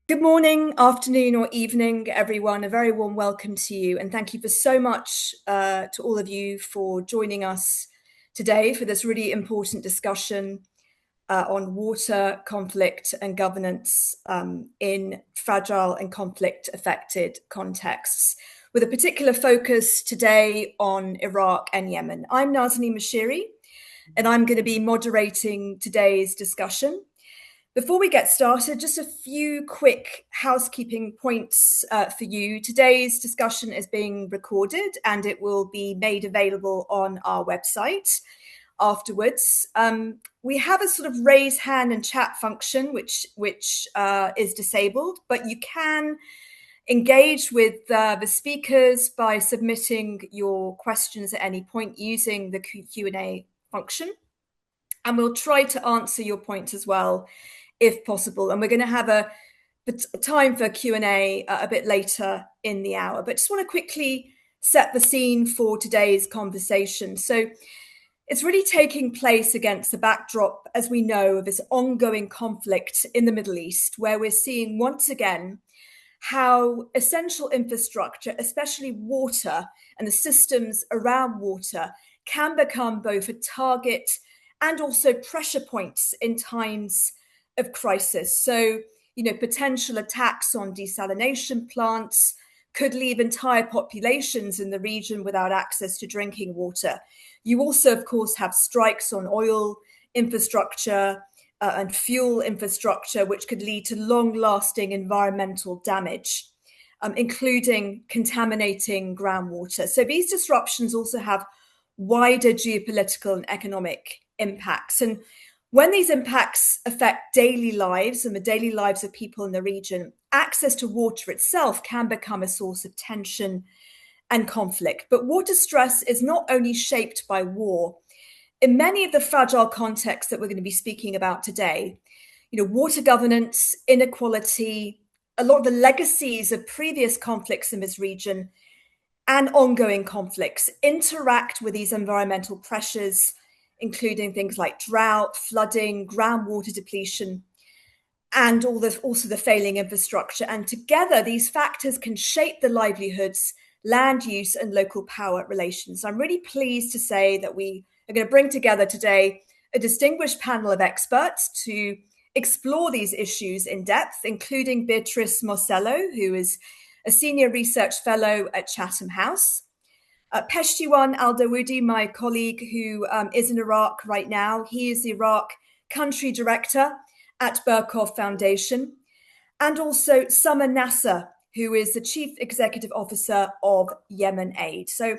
Good morning, afternoon, or evening, everyone. A very warm welcome to you, and thank you for so much to all of you for joining us today for this really important discussion on water, conflict, and governance in fragile and conflict-affected contexts, with a particular focus today on Iraq and Yemen. I'm Nazanin Mashiri, and I'm going to be moderating today's discussion. Before we get started, just a few quick housekeeping points for you. Today's discussion is being recorded and it will be made available on our website afterwards. We have a sort of raise hand and chat function, which is disabled, but you can engage with the speakers by submitting your questions at any point using the Q&A function. And we'll try to answer your points as well, if possible. And we're going to have a time for Q&A a bit later in the hour. But just want to quickly set the scene for today's conversation. So it's really taking place against the backdrop, as we know, of this ongoing conflict in the Middle East, where we're seeing once again how essential infrastructure, especially water and the systems around water, can become both a target and also pressure points in times of crisis. So, potential attacks on desalination plants could leave entire populations in the region without access to drinking water. You also, of course, have strikes on oil infrastructure and fuel infrastructure, which could lead to long-lasting environmental damage, including contaminating groundwater. So these disruptions also have wider geopolitical and economic impacts. And when these impacts affect daily lives and the daily lives of people in the region, access to water itself can become a source of tension and conflict. But water stress is not only shaped by war. In many of the fragile contexts that we're going to be speaking about today, water governance, inequality, a lot of the legacies of previous conflicts in this region and ongoing conflicts interact with these environmental pressures, including things like drought, flooding, groundwater depletion, and also the failing infrastructure. And together, these factors can shape the livelihoods, land use, and local power relations. I'm really pleased to say that we are going to bring together today a distinguished panel of experts to explore these issues in depth, including Beatrice Morcello, who is a senior research fellow at Chatham House, Peshtiwan Al-Dawoodi, my colleague who is in Iraq right now. He is the Iraq country director at Berkhoff Foundation. And also Summer Nasser, who is the chief executive officer of Yemen Aid. So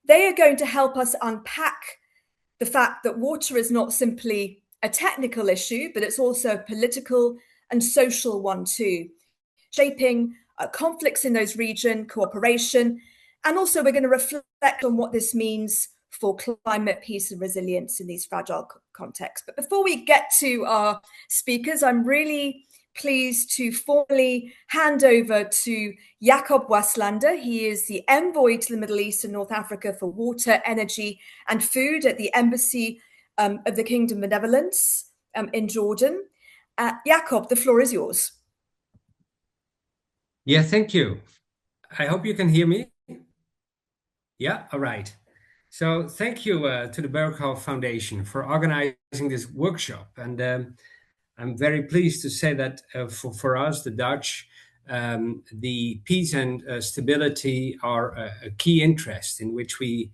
they are going to help us unpack the fact that water is not simply a technical issue, but it's also a political and social one too, shaping conflicts in those regions, cooperation. And also we're going to reflect on what this means for climate, peace and resilience in these fragile contexts. But before we get to our speakers, I'm really pleased to formally hand over to Jakob Waslander. He is the envoy to the Middle East and North Africa for water, energy and food at the Embassy of the Kingdom of Netherlands in Jordan. Jakob, the floor is yours. Yeah, thank you. I hope you can hear me. Yeah, all right. So thank you to the Berkhoff Foundation for organizing this workshop. And I'm very pleased to say that for us, the Dutch, the peace and stability are a key interest in which we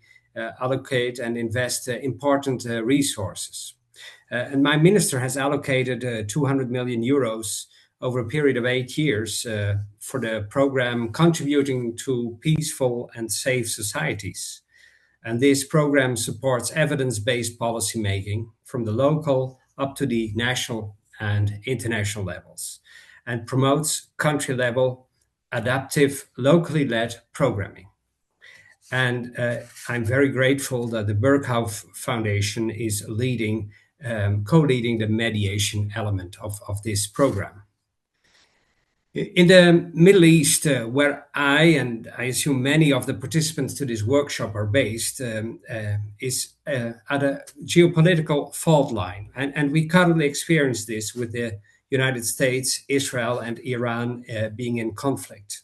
allocate and invest important resources. And my minister has allocated 200 million euros over a period of 8 years for the program contributing to peaceful and safe societies. And this program supports evidence-based policymaking from the local up to the national and international levels, and promotes country-level, adaptive, locally led programming. And I'm very grateful that the Berkhoff Foundation is co-leading the mediation element of this program. In the Middle East, where I assume many of the participants to this workshop are based, is at a geopolitical fault line. And we currently experience this with the United States, Israel, and Iran being in conflict.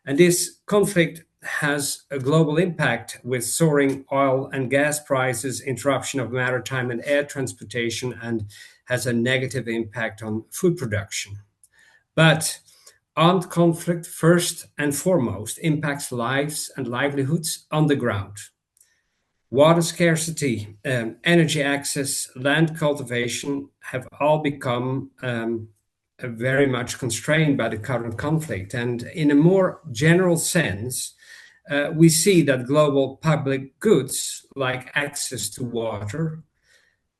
And this conflict has a global impact with soaring oil and gas prices, interruption of maritime and air transportation, and has a negative impact on food production. But armed conflict, first and foremost, impacts lives and livelihoods on the ground. Water scarcity, energy access, land cultivation have all become very much constrained by the current conflict. And in a more general sense, we see that global public goods like access to water,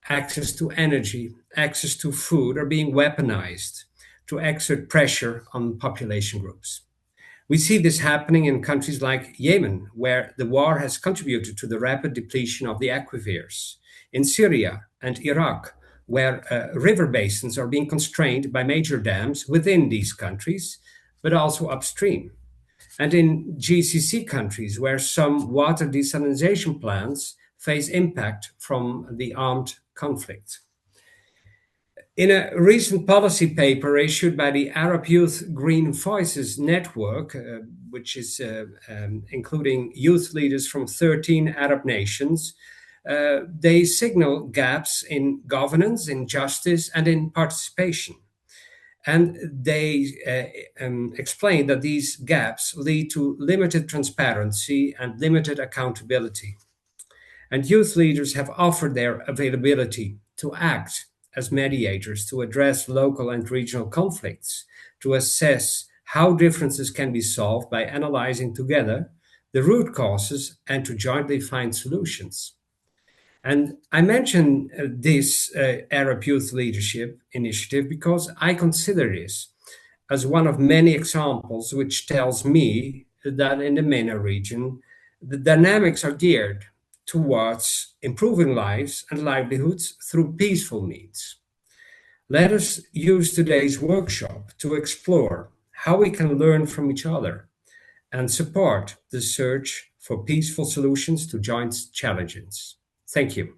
access to energy, access to food are being weaponized to exert pressure on population groups. We see this happening in countries like Yemen, where the war has contributed to the rapid depletion of the aquifers, in Syria and Iraq, where river basins are being constrained by major dams within these countries, but also upstream, and in GCC countries, where some water desalination plants face impact from the armed conflict. In a recent policy paper issued by the Arab Youth Green Voices Network, which is including youth leaders from 13 Arab nations, they signal gaps in governance, in justice, and in participation. And they explain that these gaps lead to limited transparency and limited accountability. And youth leaders have offered their availability to act as mediators to address local and regional conflicts, to assess how differences can be solved by analyzing together the root causes and to jointly find solutions. And I mention this Arab Youth Leadership Initiative because I consider this as one of many examples which tells me that in the MENA region, the dynamics are geared towards improving lives and livelihoods through peaceful means. Let us use today's workshop to explore how we can learn from each other and support the search for peaceful solutions to joint challenges. Thank you.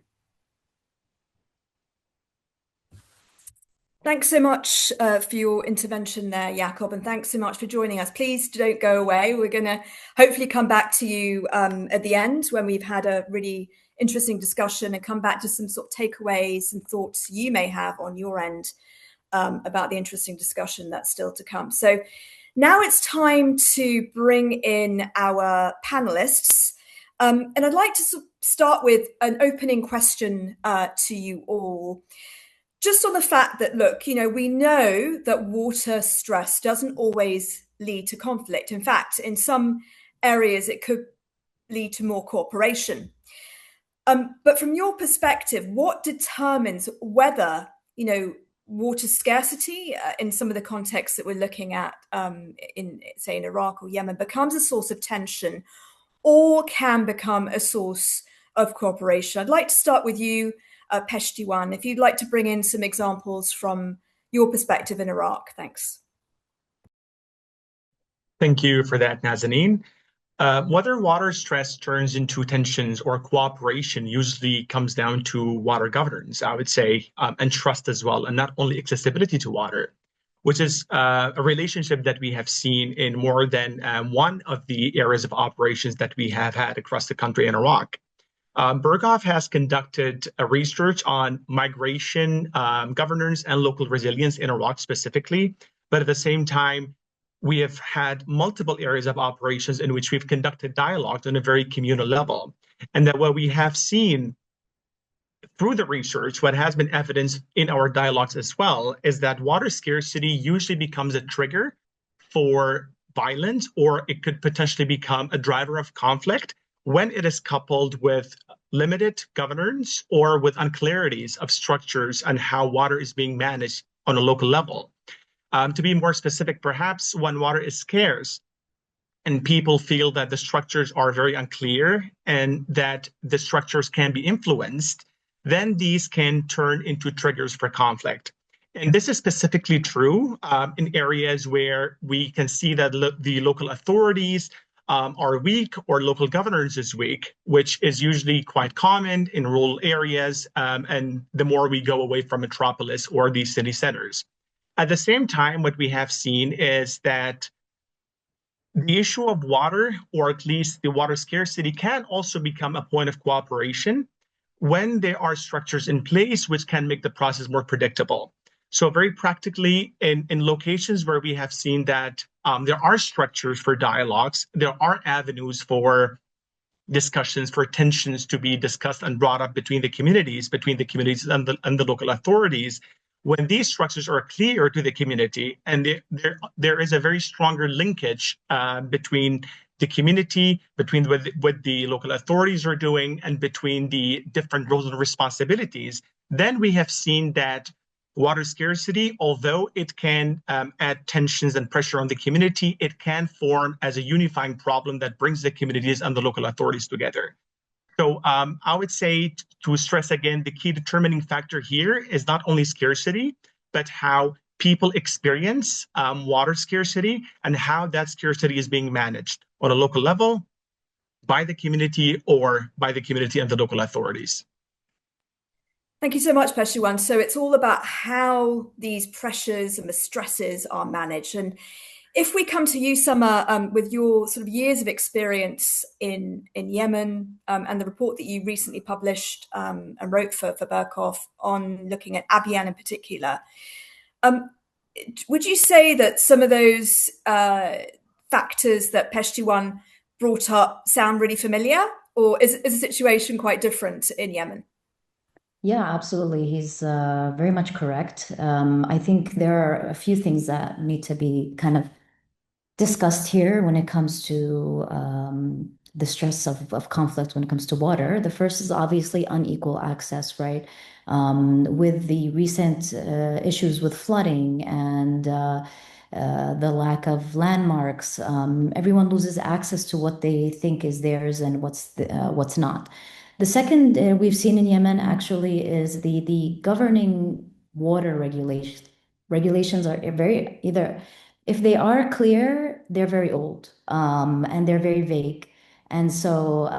Thanks so much for your intervention there, Jakob, and thanks so much for joining us. Please don't go away. We're going to hopefully come back to you at the end when we've had a really interesting discussion and come back to some sort of takeaways and thoughts you may have on your end about the interesting discussion that's still to come. So now it's time to bring in our panelists. And I'd like to start with an opening question to you all. Just on the fact that, look, we know that water stress doesn't always lead to conflict. In fact, in some areas, it could lead to more cooperation. But from your perspective, what determines whether, water scarcity in some of the contexts that we're looking at in Iraq or Yemen becomes a source of tension or can become a source of cooperation? I'd like to start with you, Peshtiwan, if you'd like to bring in some examples from your perspective in Iraq. Thanks. Thank you for that, Nazanin. Whether water stress turns into tensions or cooperation usually comes down to water governance, I would say, and trust as well, and not only accessibility to water, which is a relationship that we have seen in more than one of the areas of operations that we have had across the country in Iraq. Berghoff has conducted a research on migration, governance, and local resilience in Iraq specifically. But at the same time, we have had multiple areas of operations in which we've conducted dialogues on a very communal level. And that what we have seen through the research, what has been evidenced in our dialogues as well, is that water scarcity usually becomes a trigger for violence, or it could potentially become a driver of conflict when it is coupled with limited governance or with unclarities of structures and how water is being managed on a local level. To be more specific, perhaps when water is scarce and people feel that the structures are very unclear and that the structures can be influenced, then these can turn into triggers for conflict. And this is specifically true in areas where we can see that the local authorities are weak or local governance is weak, which is usually quite common in rural areas, and the more we go away from metropolis or these city centers. At the same time, what we have seen is that the issue of water, or at least the water scarcity, can also become a point of cooperation when there are structures in place which can make the process more predictable. So very practically, in locations where we have seen that there are structures for dialogues, there are avenues for discussions, for tensions to be discussed and brought up between the communities, and the local authorities. When these structures are clear to the community, and there is a very stronger linkage between the community, between what the local authorities are doing, and between the different roles and responsibilities, then we have seen that water scarcity, although it can add tensions and pressure on the community, it can form as a unifying problem that brings the communities and the local authorities together. So I would say, to stress again, the key determining factor here is not only scarcity, but how people experience water scarcity and how that scarcity is being managed on a local level by the community, or by the community and the local authorities. Thank you so much, Peshtuan. So it's all about how these pressures and the stresses are managed. And if we come to you, Summer, with your sort of years of experience in Yemen, and the report that you recently published and wrote for Berkhoff on looking at Abyan in particular, would you say that some of those factors that Peshtuan brought up sound really familiar, or is the situation quite different in Yemen? Yeah, absolutely. He's very much correct. I think there are a few things that need to be kind of discussed here when it comes to the stress of conflict when it comes to water. The first is obviously unequal access, right? With the recent issues with flooding and the lack of landmarks, everyone loses access to what they think is theirs and what's not. The second we've seen in Yemen actually is the governing water regulations are very either, if they are clear, they're very old, and they're very vague. And so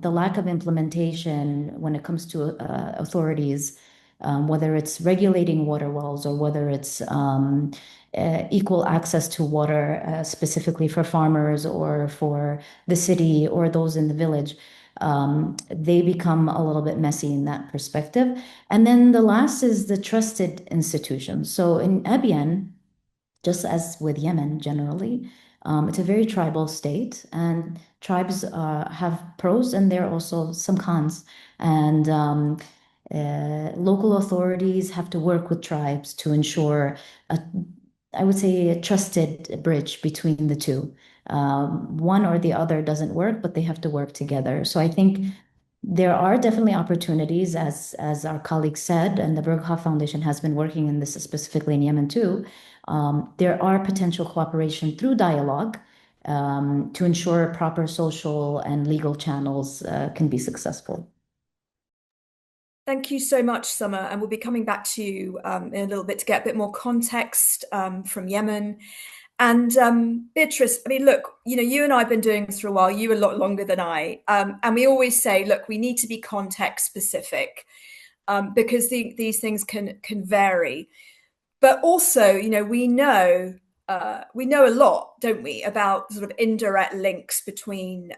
the lack of implementation when it comes to authorities, whether it's regulating water wells or whether it's equal access to water, specifically for farmers or for the city or those in the village, they become a little bit messy in that perspective. And then the last is the trusted institutions. So in Abyan, just as with Yemen generally, it's a very tribal state, and tribes have pros and there are also some cons. And local authorities have to work with tribes to ensure I would say, a trusted bridge between the two. One or the other doesn't work, but they have to work together. So I think there are definitely opportunities, as our colleague said, and the Berghoff Foundation has been working in this specifically in Yemen too. There are potential cooperation through dialogue to ensure proper social and legal channels can be successful. Thank you so much, Summer. And we'll be coming back to you in a little bit to get a bit more context from Yemen. And Beatrice, I mean, look, you and I have been doing this for a while, you a lot longer than I. And we always say, look, we need to be context specific because these things can vary. But also, we know a lot, don't we, about sort of indirect links between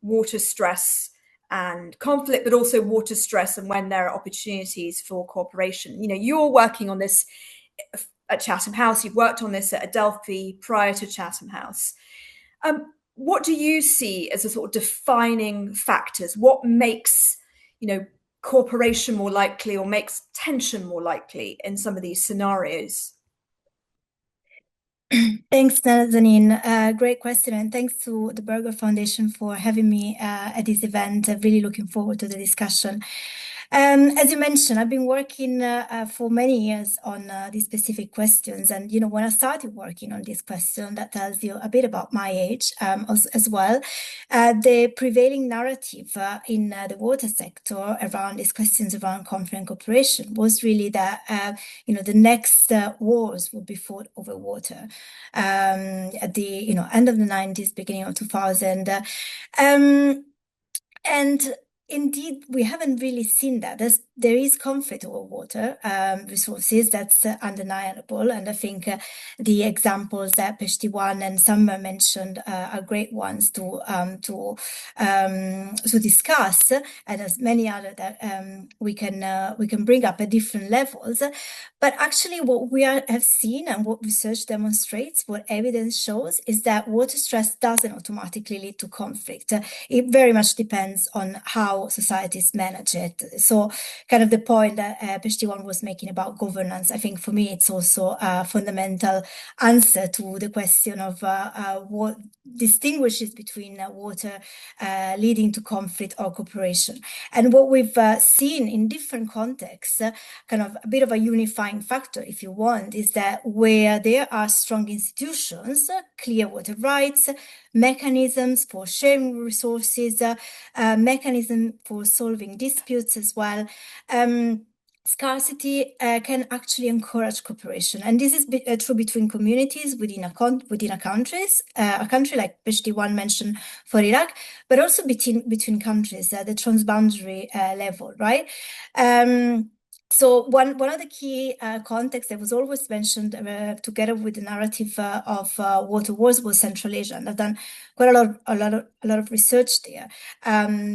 water stress and conflict, but also water stress and when there are opportunities for cooperation. You're working on this at Chatham House. You've worked on this at Adelphi prior to Chatham House. What do you see as the sort of defining factors? What makes, cooperation more likely or makes tension more likely in some of these scenarios? Thanks, Nazanin. Great question, and thanks to the Berger Foundation for having me at this event. Really looking forward to the discussion. As you mentioned, I've been working for many years on these specific questions, and when I started working on this question, that tells you a bit about my age as well. The prevailing narrative in the water sector around these questions around conflict and cooperation was really that the next wars would be fought over water. At the end of the 90s, beginning of 2000, and Indeed, we haven't really seen that. There is conflict over water resources. That's undeniable. And I think the examples that Peshtiwan and Summer mentioned are great ones to discuss, and there's many other that we can bring up at different levels. But actually, what we have seen and what research demonstrates, what evidence shows, is that water stress doesn't automatically lead to conflict. It very much depends on how societies manage it. So kind of the point that Peshtiwan was making about governance, I think for me, it's also a fundamental answer to the question of what distinguishes between water leading to conflict or cooperation. And what we've seen in different contexts, kind of a bit of a unifying factor, if you want, is that where there are strong institutions, clear water rights, mechanisms for sharing resources, mechanism for solving disputes as well. Scarcity can actually encourage cooperation, and this is true between communities within a country like Peshtiwan mentioned for Iraq, but also between countries at the transboundary level, right? So one of the key contexts that was always mentioned together with the narrative of water wars was Central Asia, and I've done quite a lot of research there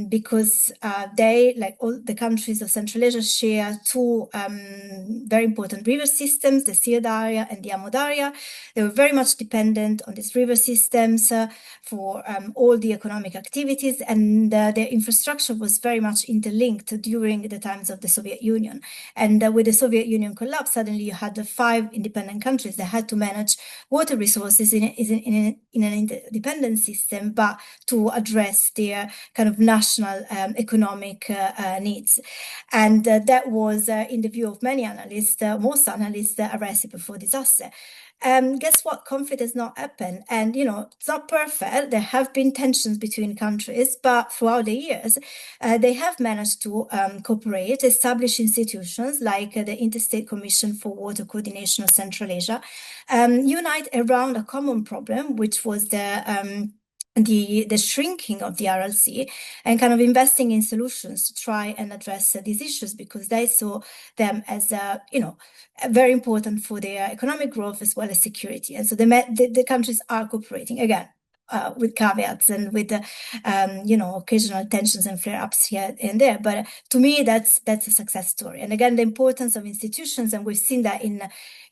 because they, like all the countries of Central Asia, share two very important river systems, the Sir Darya and the Amur Darya. They were very much dependent on these river systems for all the economic activities, and their infrastructure was very much interlinked during the times of the Soviet Union. And with the Soviet Union collapse, suddenly you had the 5 independent countries that had to manage water resources in an interdependent system, but to address their kind of national economic needs. And that was, in the view of many analysts, most analysts, a recipe for disaster. Guess what? Conflict has not happened. And, it's not perfect. There have been tensions between countries, but throughout the years, they have managed to cooperate, establish institutions like the Interstate Commission for Water Coordination of Central Asia, unite around a common problem, which was the shrinking of the RLC, and kind of investing in solutions to try and address these issues, because they saw them as very important for their economic growth as well as security. And so the countries are cooperating again. With caveats and with occasional tensions and flare-ups here and there, but to me that's a success story. And again, the importance of institutions, and we've seen that in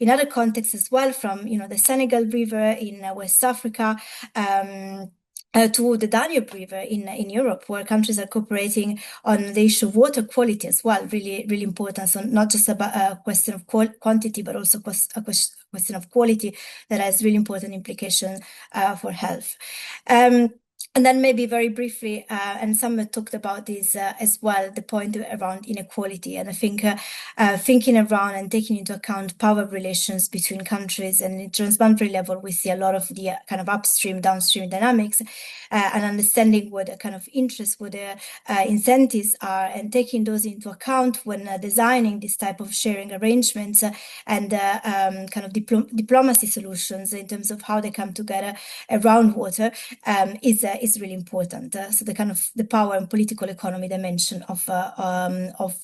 other contexts as well, from the Senegal River in West Africa. To the Danube River in Europe, where countries are cooperating on the issue of water quality as well, really, really important. So not just about a question of quantity, but also a question of quality that has really important implications for health. And then maybe very briefly, and Summer talked about this as well, the point around inequality. And I think thinking around and taking into account power relations between countries, and at transboundary level, we see a lot of the kind of upstream, downstream dynamics, and understanding what the kind of interests, what the incentives are, and taking those into account when designing this type of sharing arrangements and kind of diplomacy solutions in terms of how they come together around water is really important. So the kind of the power and political economy dimension of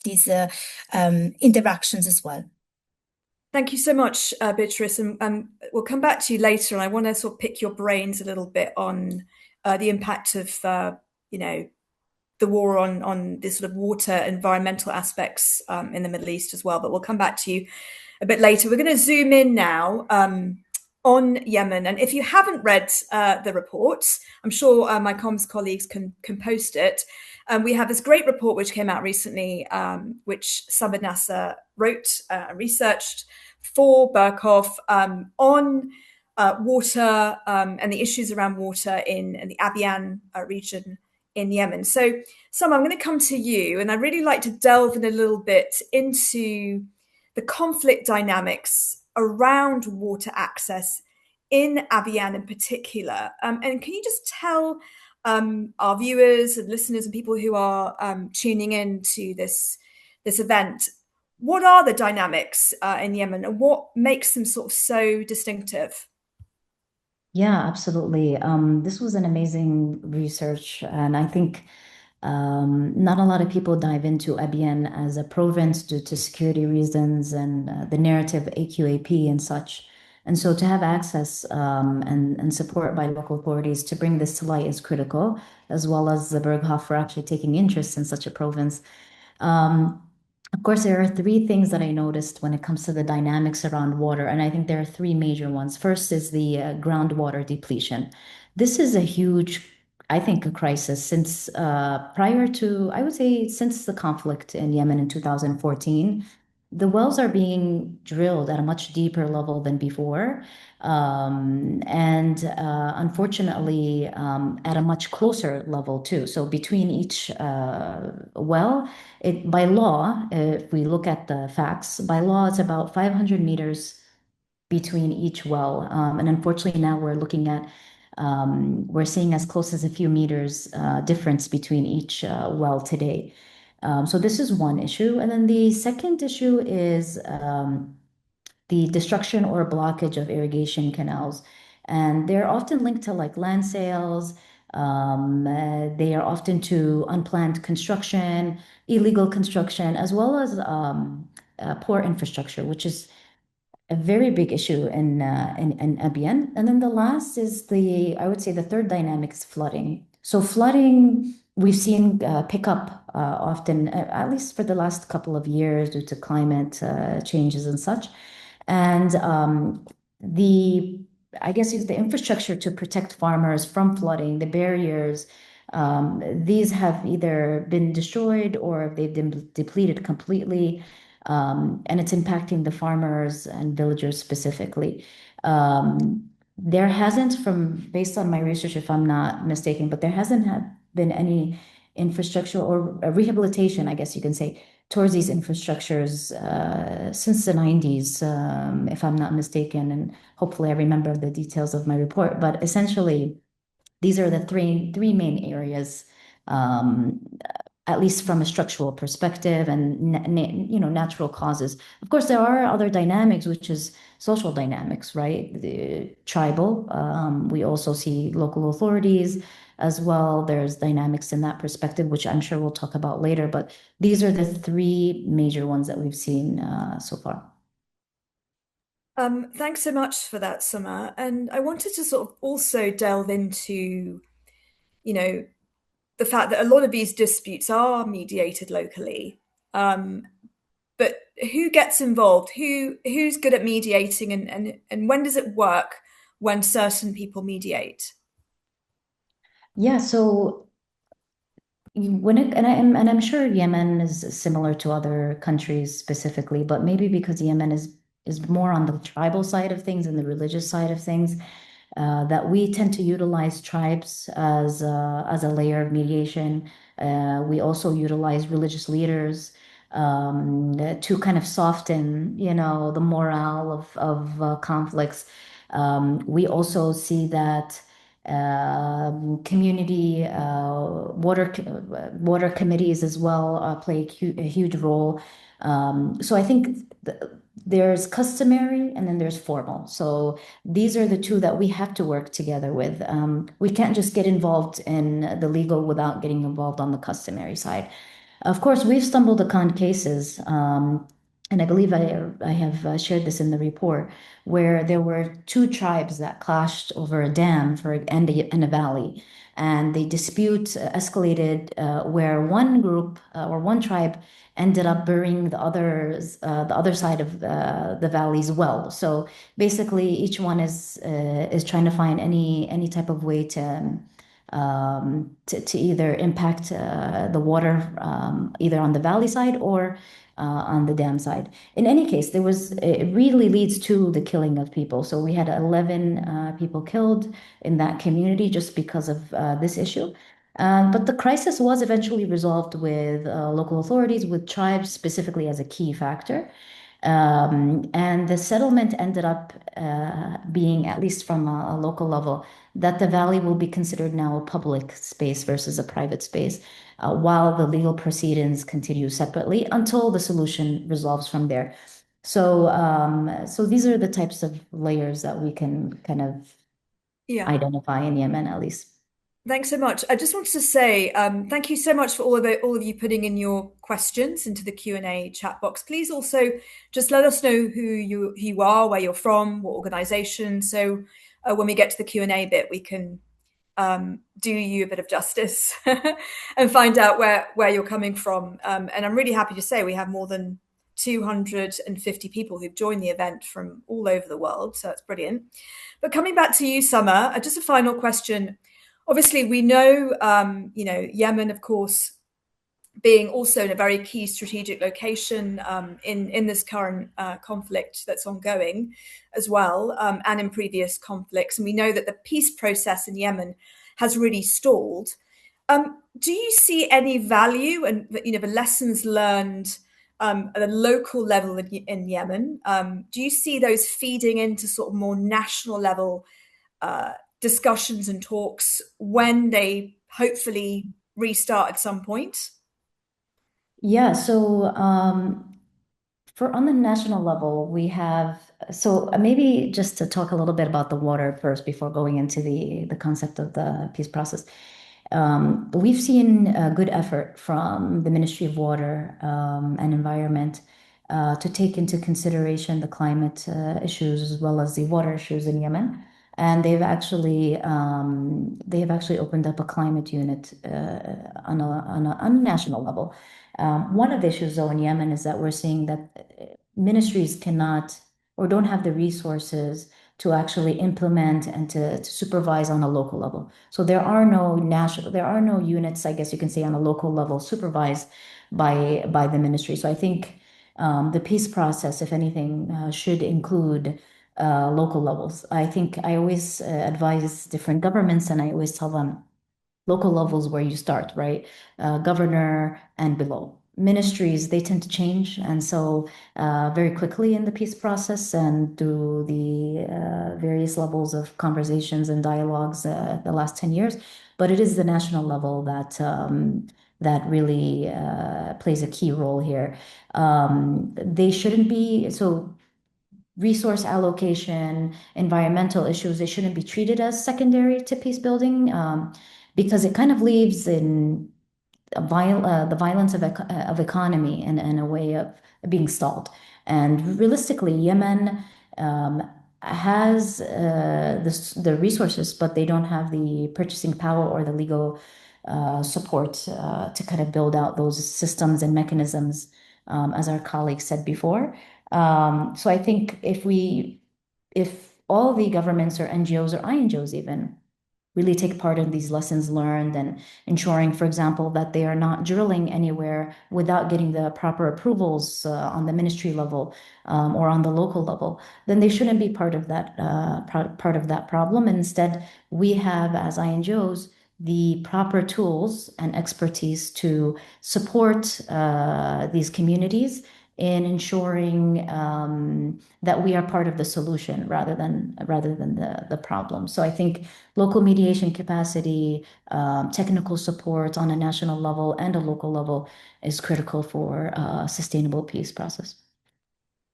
these interactions as well. Thank you so much, Beatrice, and we'll come back to you later. And I want to sort of pick your brains a little bit on the impact of the war on this sort of water environmental aspects in the Middle East as well. But we'll come back to you a bit later. We're going to zoom in now on Yemen. And if you haven't read the report, I'm sure my comms colleagues can post it. We have this great report which came out recently, which Summer Nasser wrote, researched for Berkhoff on water and the issues around water in the Abiyan region in Yemen. So, Summer, I'm going to come to you, and I'd really like to delve in a little bit into the conflict dynamics around water access in Abiyan in particular. And can you just tell our viewers and listeners and people who are tuning in to this event, what are the dynamics in Yemen, and what makes them sort of so distinctive? Yeah, absolutely. This was an amazing research, and I think Not a lot of people dive into Abiyan as a province due to security reasons and the narrative AQAP and such. And so to have access and support by local authorities to bring this to light is critical, as well as the Berghof for actually taking interest in such a province. Of course, there are three things that I noticed when it comes to the dynamics around water, and I think there are three major ones. First is the groundwater depletion. This is a huge, I think, a crisis since prior to, I would say, since the conflict in Yemen in 2014. The wells are being drilled at a much deeper level than before, and unfortunately, at a much closer level too. So between each well, by law, if we look at the facts, by law, it's about 500 meters between each well. And unfortunately, now we're seeing as close as a few meters difference between each well today. So this is one issue. And then the second issue is the destruction or blockage of irrigation canals. And they're often linked to like land sales. They are often to unplanned construction, illegal construction, as well as poor infrastructure, which is a very big issue in Abiyan. And then the last is I would say the third dynamic is flooding. So flooding, we've seen pick up often, at least for the last couple of years due to climate changes and such. And I guess the infrastructure to protect farmers from flooding, the barriers, these have either been destroyed or they've been depleted completely. And it's impacting the farmers and villagers specifically. There hasn't, based on my research, if I'm not mistaken, but there hasn't been any infrastructure or rehabilitation, I guess you can say, towards these infrastructures since the 90s, if I'm not mistaken. And hopefully I remember the details of my report. But essentially, these are the three main areas, at least from a structural perspective and natural causes. Of course, there are other dynamics, which is social dynamics, right? The tribal. We also see local authorities as well. There's dynamics in that perspective, which I'm sure we'll talk about later. But these are the three major ones that we've seen so far. Thanks so much for that, Summer. And I wanted to sort of also delve into, the fact that a lot of these disputes are mediated locally. But who gets involved? Who's good at mediating, and when does it work when certain people mediate? Yeah, so I'm sure Yemen is similar to other countries specifically, but maybe because Yemen is more on the tribal side of things and the religious side of things, that we tend to utilize tribes as a layer of mediation. We also utilize religious leaders to kind of soften, the morale of conflicts. We also see that community water committees as well play a huge role. So I think there's customary and then there's formal. So these are the two that we have to work together with. We can't just get involved in the legal without getting involved on the customary side. Of course, we've stumbled upon cases, and I believe I have shared this in the report, where there were two tribes that clashed over a dam and a valley. And the dispute escalated where one group or one tribe ended up burying the other side of the valley's well. So basically, each one is trying to find any type of way to either impact the water either on the valley side or on the dam side. In any case, it really leads to the killing of people. So we had 11 people killed in that community just because of this issue. But the crisis was eventually resolved with local authorities, with tribes specifically as a key factor. And the settlement ended up being, at least from a local level, that the valley will be considered now a public space versus a private space, while the legal proceedings continue separately until the solution resolves from there. So these are the types of layers that we can kind of Yeah. identify in Yemen, at least. Thanks so much. I just wanted to say thank you so much for all of you putting in your questions into the Q&A chat box. Please also just let us know who you are, where you're from, what organization. So when we get to the Q&A bit, we can do you a bit of justice and find out where you're coming from. And I'm really happy to say we have more than 250 people who've joined the event from all over the world. So that's brilliant. But coming back to you, Summer, just a final question. Obviously, we know, Yemen, of course, being also in a very key strategic location in this current conflict that's ongoing as well, and in previous conflicts. And we know that the peace process in Yemen has really stalled. Do you see any value and the lessons learned at a local level in Yemen? Do you see those feeding into sort of more national level discussions and talks when they hopefully restart at some point? Yeah, so for on the national level, we have, so maybe just to talk a little bit about the water first before going into the concept of the peace process. We've seen a good effort from the Ministry of Water and Environment to take into consideration the climate issues as well as the water issues in Yemen. And they've actually opened up a climate unit on a national level. One of the issues, though, in Yemen is that we're seeing that ministries cannot or don't have the resources to actually implement and to supervise on a local level. So there are no units, I guess you can say, on a local level supervised by the ministry. So I think the peace process, if anything, should include local levels. I think I always advise different governments, and I always tell them local levels where you start, right? Governor and below. Ministries, they tend to change, and so very quickly in the peace process and through the various levels of conversations and dialogues the last 10 years. But it is the national level that really plays a key role here. They shouldn't be, so resource allocation, environmental issues, they shouldn't be treated as secondary to peace building because it kind of leaves in the violence of economy and a way of being stalled. And realistically, Yemen has the resources, but they don't have the purchasing power or the legal support to kind of build out those systems and mechanisms, as our colleagues said before. So I think if all the governments or NGOs or INGOs even really take part in these lessons learned and ensuring, for example, that they are not drilling anywhere without getting the proper approvals on the ministry level or on the local level, then they shouldn't be part of that problem. And instead, we have, as INGOs, the proper tools and expertise to support these communities in ensuring that we are part of the solution rather than the problem. So I think local mediation capacity, technical support on a national level and a local level is critical for a sustainable peace process.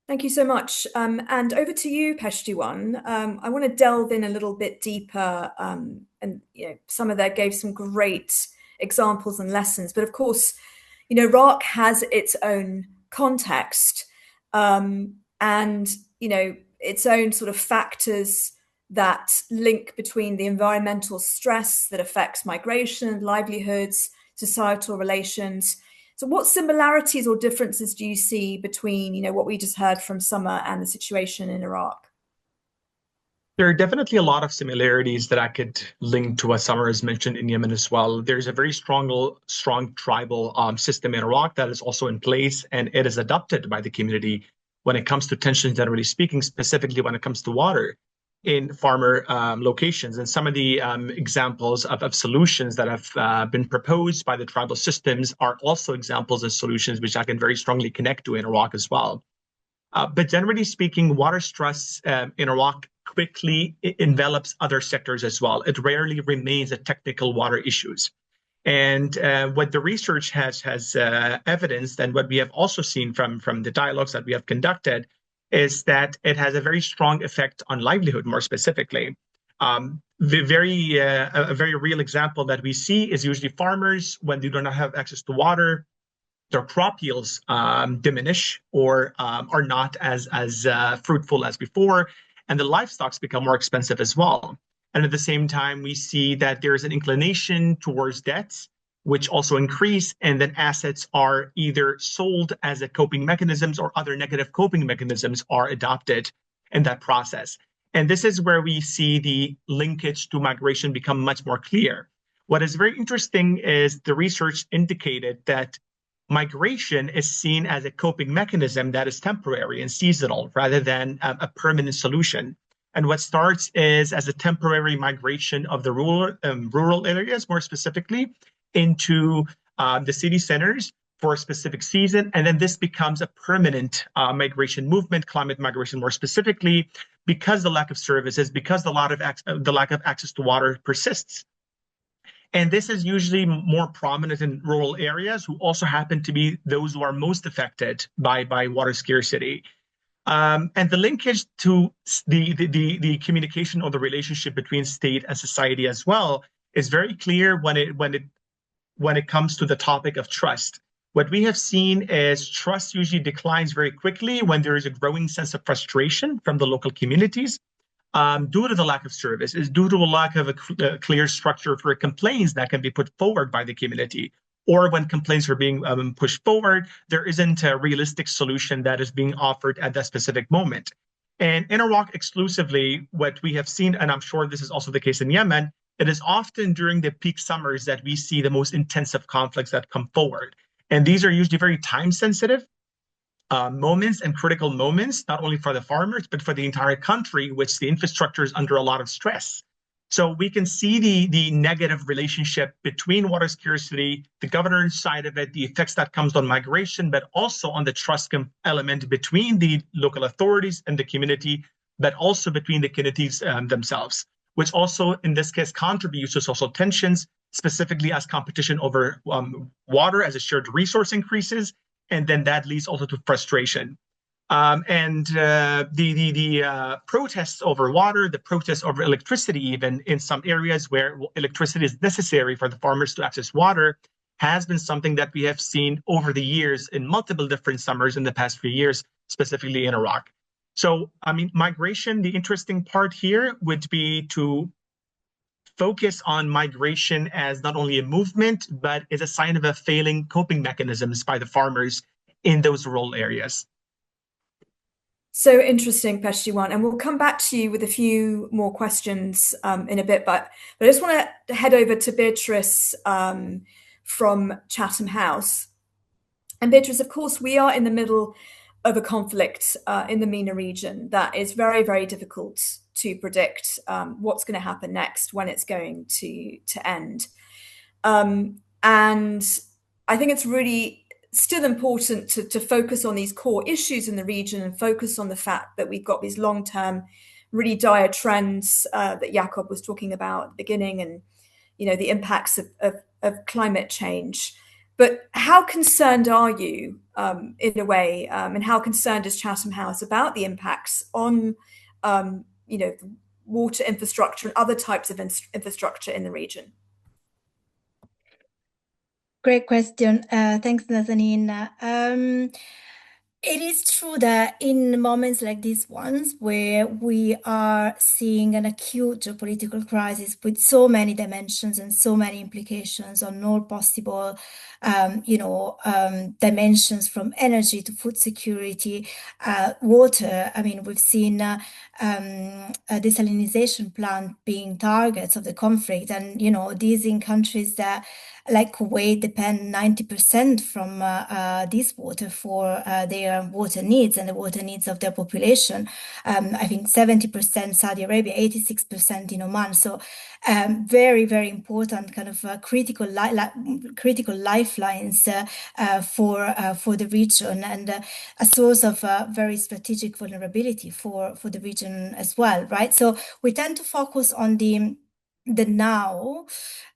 Thank you so much. And over to you, Peshtiwan. I want to delve in a little bit deeper, and some of that gave some great examples and lessons. But of course, Iraq has its own context and its own sort of factors that link between the environmental stress that affects migration, livelihoods, societal relations. So what similarities or differences do you see between what we just heard from Summer and the situation in Iraq? There are definitely a lot of similarities that I could link to what Summer has mentioned in Yemen as well. There's a very strong tribal system in Iraq that is also in place, and it is adopted by the community when it comes to tensions, generally speaking, specifically when it comes to water in farmer locations. And some of the examples of solutions that have been proposed by the tribal systems are also examples of solutions which I can very strongly connect to in Iraq as well. But generally speaking, water stress in Iraq quickly envelops other sectors as well. It rarely remains a technical water issues. And what the research has evidenced, and what we have also seen from the dialogues that we have conducted, is that it has a very strong effect on livelihood, more specifically. A very real example that we see is usually farmers, when they do not have access to water, their crop yields diminish or are not as fruitful as before, and the livestock become more expensive as well. And at the same time, we see that there is an inclination towards debts, which also increase, and then assets are either sold as a coping mechanisms or other negative coping mechanisms are adopted in that process. And this is where we see the linkage to migration become much more clear. What is very interesting is the research indicated that migration is seen as a coping mechanism that is temporary and seasonal rather than a permanent solution. And what starts is as a temporary migration of the rural areas, more specifically, into the city centers for a specific season. And then this becomes a permanent migration movement, climate migration more specifically, because the lack of services, because the lack of access to water persists. And this is usually more prominent in rural areas, who also happen to be those who are most affected by water scarcity. And the linkage to the communication or the relationship between state and society as well is very clear when it comes to the topic of trust. What we have seen is trust usually declines very quickly when there is a growing sense of frustration from the local communities due to the lack of service, is due to a lack of a clear structure for complaints that can be put forward by the community. Or when complaints are being pushed forward, there isn't a realistic solution that is being offered at that specific moment. And in Iraq exclusively, what we have seen, and I'm sure this is also the case in Yemen, it is often during the peak summers that we see the most intensive conflicts that come forward. And these are usually very time sensitive moments and critical moments, not only for the farmers, but for the entire country, which the infrastructure is under a lot of stress. So we can see the negative relationship between water scarcity, the governance side of it, the effects that comes on migration, but also on the trust element between the local authorities and the community, but also between the communities themselves, which also in this case contributes to social tensions, specifically as competition over water as a shared resource increases, and then that leads also to frustration. The protests over water, the protests over electricity, even in some areas where electricity is necessary for the farmers to access water, has been something that we have seen over the years in multiple different summers in the past few years, specifically in Iraq. So, I mean, migration, the interesting part here would be to focus on migration as not only a movement, but as a sign of a failing coping mechanisms by the farmers in those rural areas. So interesting, Peshtiwan, and we'll come back to you with a few more questions in a bit, but I just want to head over to Beatrice from Chatham House. And Beatrice, of course, we are in the middle of a conflict in the MENA region that is very, very difficult to predict what's going to happen next, when it's going to end. And I think it's really still important to focus on these core issues in the region and focus on the fact that we've got these long-term, really dire trends that Jakob was talking about at the beginning, and the impacts of climate change. But how concerned are you, in a way, and how concerned is Chatham House about the impacts on, water infrastructure and other types of infrastructure in the region? Great question. Thanks, Nazanin. It is true that in moments like these ones, where we are seeing an acute geopolitical crisis with so many dimensions and so many implications on all possible, dimensions, from energy to food security, water. I mean, we've seen a desalination plant being targets of the conflict, and these in countries that, like Kuwait, depend 90% from this water for their water needs and the water needs of their population. I think 70% Saudi Arabia, 86% in Oman. So very, very important kind of critical lifelines for the region, and a source of very strategic vulnerability for the region as well, right? So we tend to focus on the now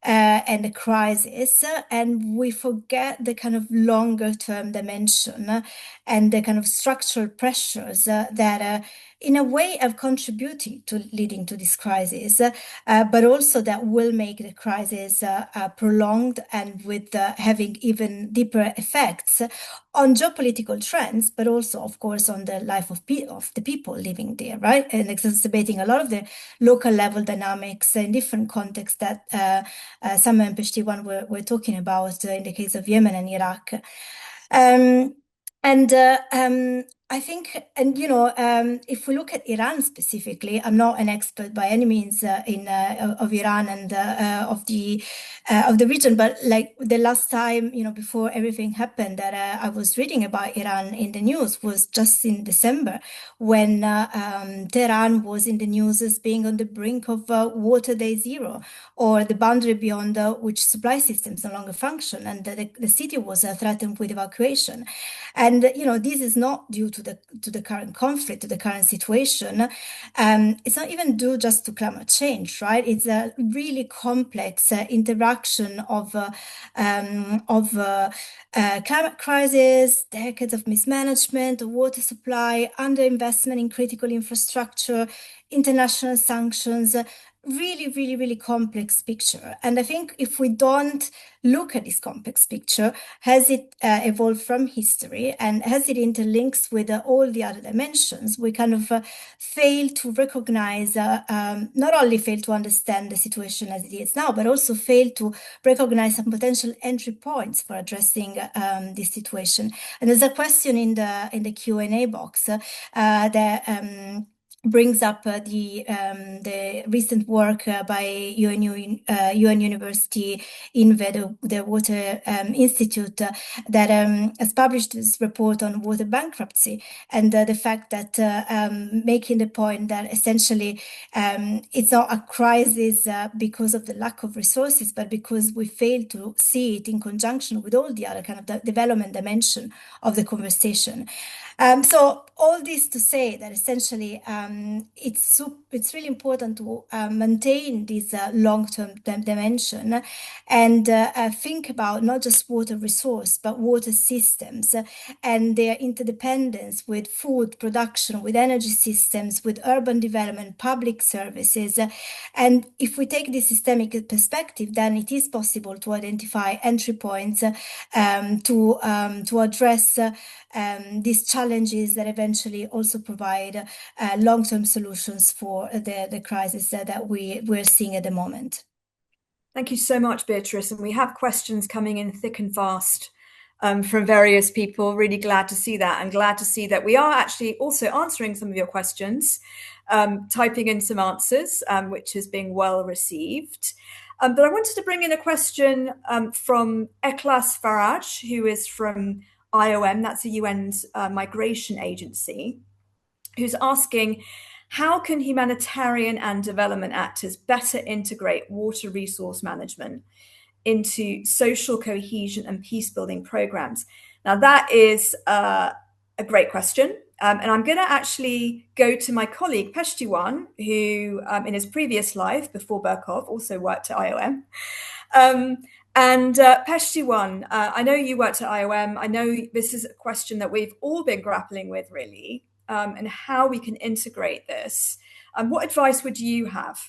and the crisis, and we forget the kind of longer term dimension and the kind of structural pressures that in a way have contributed to leading to this crisis, but also that will make the crisis prolonged and with having even deeper effects on geopolitical trends, but also, of course, on the life of the people living there, right? And exacerbating a lot of the local level dynamics in different contexts that Sam and Peshtiwan were talking about in the case of Yemen and Iraq. I think, and if we look at Iran specifically, I'm not an expert by any means of Iran and of the region, but like the last time, before everything happened, that I was reading about Iran in the news was just in December, when Tehran was in the news as being on the brink of water day zero, or the boundary beyond which supply systems no longer function, and the city was threatened with evacuation. And this is not due to the current conflict, to the current situation. It's not even due just to climate change, right? It's a really complex interaction of climate crisis, decades of mismanagement, of water supply, underinvestment in critical infrastructure, international sanctions. Really, really, really complex picture. And I think if we don't look at this complex picture, has it evolved from history and has it interlinks with all the other dimensions, we kind of fail to recognize, not only fail to understand the situation as it is now, but also fail to recognize some potential entry points for addressing this situation. And there's a question in the Q&A box that brings up the recent work by UN University INVE, the Water Institute, that has published this report on water bankruptcy, and the fact that making the point that essentially it's not a crisis because of the lack of resources, but because we fail to see it in conjunction with all the other kind of development dimension of the conversation. So all this to say that essentially it's really important to maintain this long-term dimension and think about not just water resource, but water systems and their interdependence with food production, with energy systems, with urban development, public services. And if we take this systemic perspective, then it is possible to identify entry points to address these challenges that eventually also provide long-term solutions for the crisis that we're seeing at the moment. Thank you so much, Beatrice. And we have questions coming in thick and fast from various people. Really glad to see that, and glad to see that we are actually also answering some of your questions, typing in some answers, which is being well received. But I wanted to bring in a question from Eklas Faraj, who is from IOM, that's the UN's migration agency, who's asking, how can humanitarian and development actors better integrate water resource management into social cohesion and peace-building programs? Now, that is a great question. And I'm going to actually go to my colleague, Peshtiwan, who in his previous life, before Berkov, also worked at IOM. And Peshtiwan, I know you worked at IOM. I know this is a question that we've all been grappling with, really, and how we can integrate this. What advice would you have?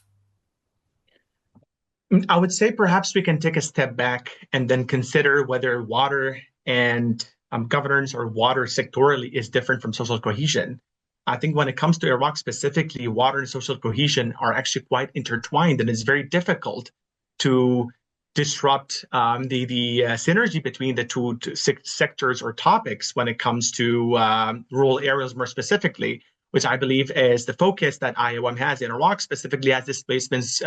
I would say perhaps we can take a step back and then consider whether water and governance or water sectorally is different from social cohesion. I think when it comes to Iraq specifically, water and social cohesion are actually quite intertwined, and it's very difficult to disrupt the synergy between the two sectors or topics when it comes to rural areas more specifically, which I believe is the focus that IOM has in Iraq, specifically as displacements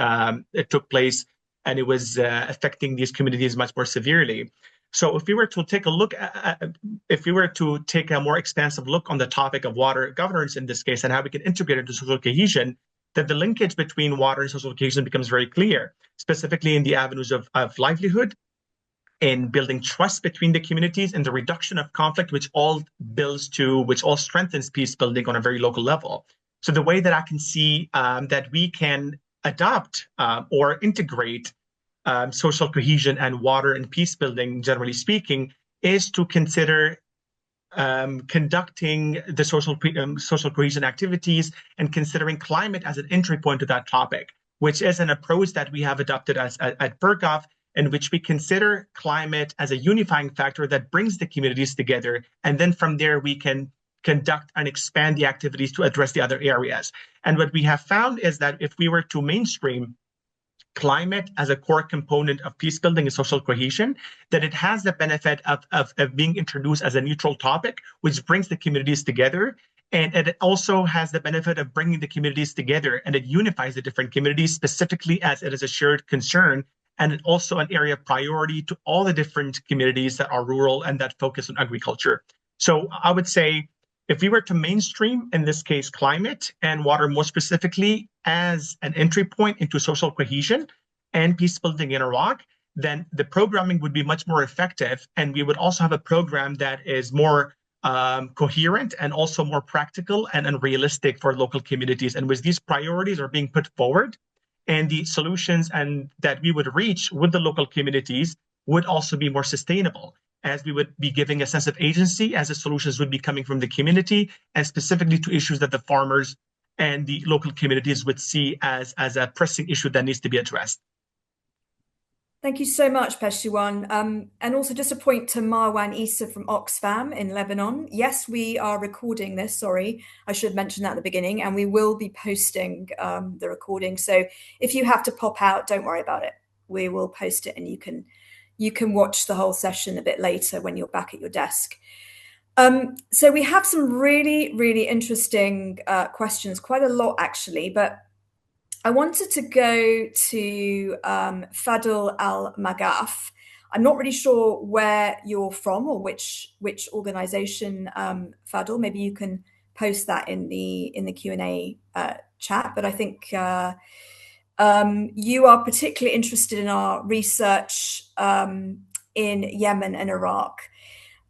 took place and it was affecting these communities much more severely. So if we were to take a look if we were to take a more expansive look on the topic of water governance in this case and how we can integrate it into social cohesion, that the linkage between water and social cohesion becomes very clear, specifically in the avenues of livelihood, in building trust between the communities, and the reduction of conflict, which all strengthens peace building on a very local level. So the way that I can see that we can adopt or integrate social cohesion and water and peace building, generally speaking, is to consider conducting the social cohesion activities, and considering climate as an entry point to that topic, which is an approach that we have adopted at Berghoff, in which we consider climate as a unifying factor that brings the communities together. And then from there, we can conduct and expand the activities to address the other areas. And what we have found is that if we were to mainstream climate as a core component of peace building and social cohesion, that it has the benefit of being introduced as a neutral topic, which brings the communities together. And it also has the benefit of bringing the communities together, and it unifies the different communities, specifically as it is a shared concern, and also an area of priority to all the different communities that are rural and that focus on agriculture. So I would say, if we were to mainstream, in this case, climate and water more specifically as an entry point into social cohesion and peace building in Iraq, then the programming would be much more effective. And we would also have a program that is more coherent and also more practical and realistic for local communities. And with these priorities are being put forward, and the solutions and that we would reach with the local communities would also be more sustainable, as we would be giving a sense of agency, as the solutions would be coming from the community, and specifically to issues that the farmers and the local communities would see as a pressing issue that needs to be addressed. Thank you so much, Peshtiwan. And also just a point to Marwan Issa from Oxfam in Lebanon. Yes, we are recording this. Sorry, I should mention that at the beginning, and we will be posting the recording. So if you have to pop out, don't worry about it. We will post it, and you can watch the whole session a bit later when you're back at your desk. So we have some really, really interesting questions, quite a lot actually, but I wanted to go to Fadl Al-Magaf. I'm not really sure where you're from or which organization, Fadl. Maybe you can post that in the Q&A chat. But I think you are particularly interested in our research in Yemen and Iraq.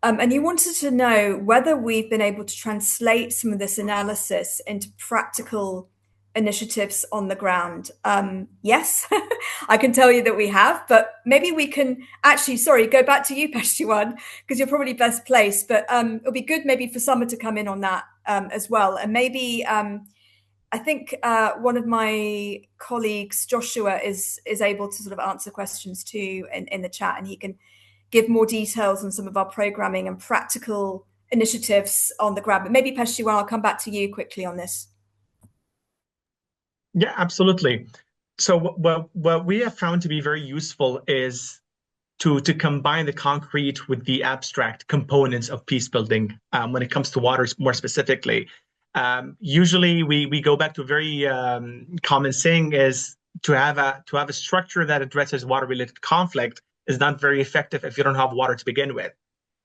And you wanted to know whether we've been able to translate some of this analysis into practical initiatives on the ground. Yes, I can tell you that we have, but maybe we can actually, go back to you, Peshtiwan, because you're probably best placed, but it'll be good maybe for Summer to come in on that as well. And maybe I think one of my colleagues, Joshua, is able to sort of answer questions too in the chat, and he can give more details on some of our programming and practical initiatives on the ground. But maybe Peshtiwan, I'll come back to you quickly on this. Yeah, absolutely. So what we have found to be very useful is to combine the concrete with the abstract components of peace building when it comes to water more specifically. Usually we go back to a very common saying is to have a structure that addresses water-related conflict is not very effective if you don't have water to begin with.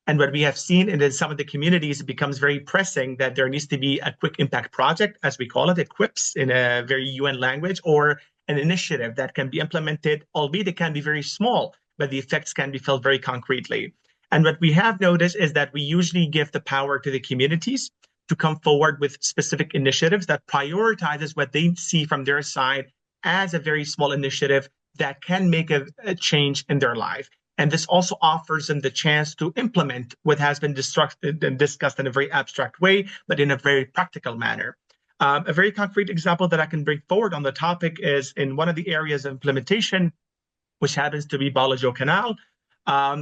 And what we have seen in some of the communities, it becomes very pressing that there needs to be a quick impact project, as we call it, EQIPS in a very UN language, or an initiative that can be implemented, albeit it can be very small, but the effects can be felt very concretely. And what we have noticed is that we usually give the power to the communities to come forward with specific initiatives that prioritizes what they see from their side as a very small initiative that can make a change in their life. And this also offers them the chance to implement what has been discussed in a very abstract way, but in a very practical manner. A very concrete example that I can bring forward on the topic is in one of the areas of implementation, which happens to be Balajo Canal.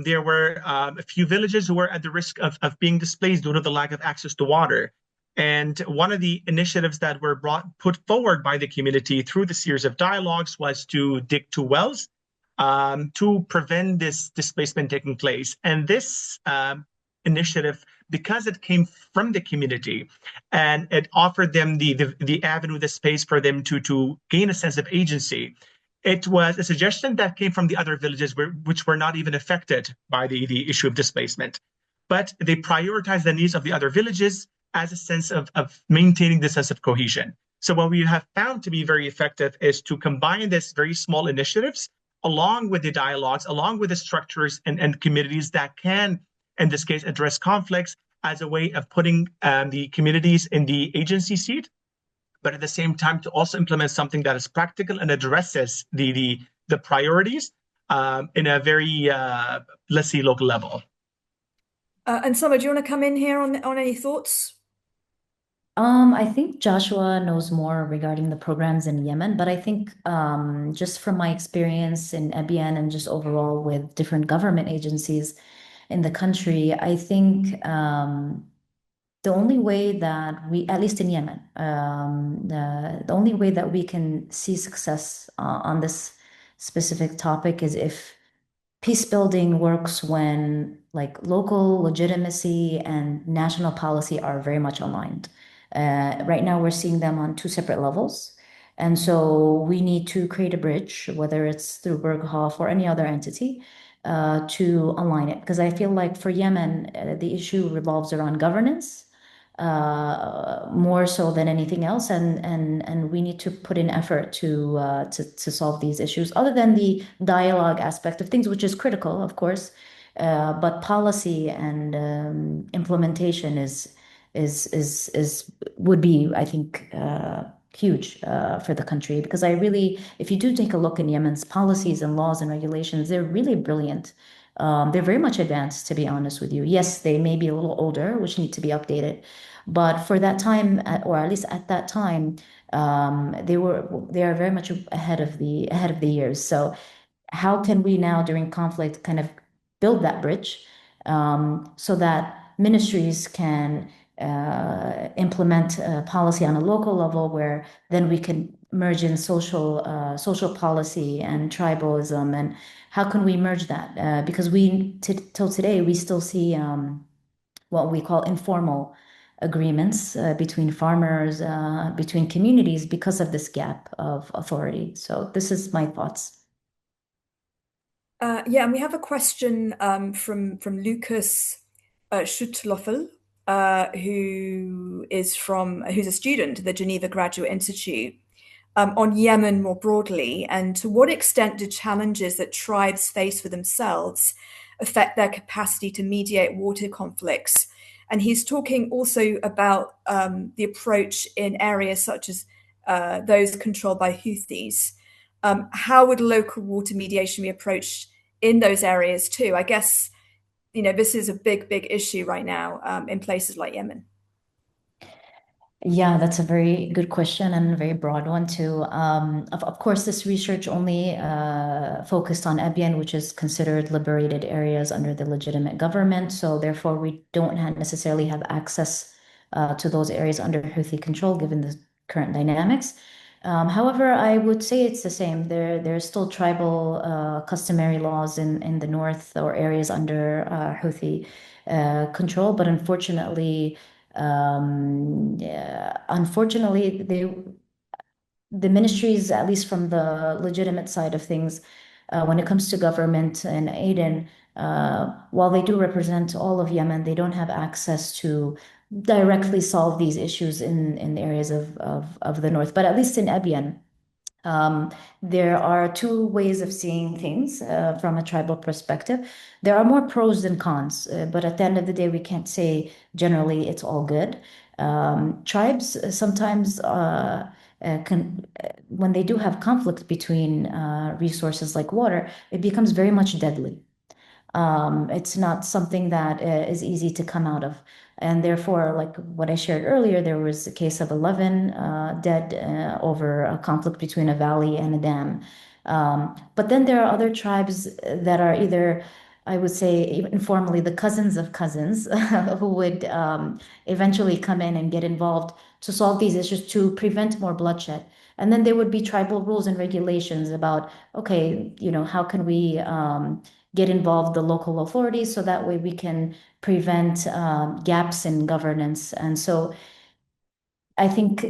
There were a few villages who were at the risk of being displaced due to the lack of access to water. And one of the initiatives that were put forward by the community through the series of dialogues was to dig 2 wells to prevent this displacement taking place. And this initiative, because it came from the community and it offered them the avenue, the space for them to gain a sense of agency, it was a suggestion that came from the other villages which were not even affected by the issue of displacement. But they prioritized the needs of the other villages as a sense of maintaining the sense of cohesion. So what we have found to be very effective is to combine this very small initiatives along with the dialogues, along with the structures and communities that can, in this case, address conflicts as a way of putting the communities in the agency seat, but at the same time to also implement something that is practical and addresses the priorities in a very, let's say, local level. And Summer, do you want to come in here on any thoughts? I think Joshua knows more regarding the programs in Yemen, but I think just from my experience in EBN and just overall with different government agencies in the country, I think the only way that we, at least in Yemen, the only way that we can see success on this specific topic is if peace building works when like local legitimacy and national policy are very much aligned. Right now, we're seeing them on two separate levels. And so we need to create a bridge, whether it's through Berghoff or any other entity, to align it. Because I feel like for Yemen, the issue revolves around governance more so than anything else, and we need to put in effort to solve these issues. Other than the dialogue aspect of things, which is critical, of course, but policy and implementation is would be, I think, huge for the country, because I really, if you do take a look in Yemen's policies and laws and regulations, they're really brilliant. They're very much advanced, to be honest with you. Yes, they may be a little older, which need to be updated. But for that time, or at least at that time, they are very much ahead of the years. So how can we now during conflict kind of build that bridge so that ministries can implement policy on a local level, where then we can merge in social policy and tribalism, and how can we merge that? Because we till today we still see what we call informal agreements between farmers, between communities, because of this gap of authority. So this is my thoughts. Yeah, and we have a question from Lucas Schuttloffel, who's a student at the Geneva Graduate Institute, on Yemen more broadly, and to what extent do challenges that tribes face for themselves affect their capacity to mediate water conflicts? And he's talking also about the approach in areas such as those controlled by Houthis. How would local water mediation be approached in those areas too? I guess, this is a big issue right now in places like Yemen. Yeah, that's a very good question and a very broad one too. Of course, this research only focused on Ebyen, which is considered liberated areas under the legitimate government. So therefore, we don't necessarily have access to those areas under Houthi control, given the current dynamics. However, I would say it's the same. There's still tribal customary laws in the north, or areas under Houthi control, but unfortunately, the ministries, at least from the legitimate side of things, when it comes to government and Aden, while they do represent all of Yemen, they don't have access to directly solve these issues in the areas of the north. But at least in Ebyen, there are two ways of seeing things from a tribal perspective. There are more pros than cons, but at the end of the day, we can't say generally it's all good. Tribes sometimes when they do have conflict between resources like water, it becomes very much deadly. It's not something that is easy to come out of. And therefore, like what I shared earlier, there was a case of 11 dead over a conflict between a valley and a dam. But then there are other tribes that are either, I would say, informally, the cousins of cousins who would eventually come in and get involved to solve these issues to prevent more bloodshed. And then there would be tribal rules and regulations about, okay, how can we get involved the local authorities so that way we can prevent gaps in governance. And so I think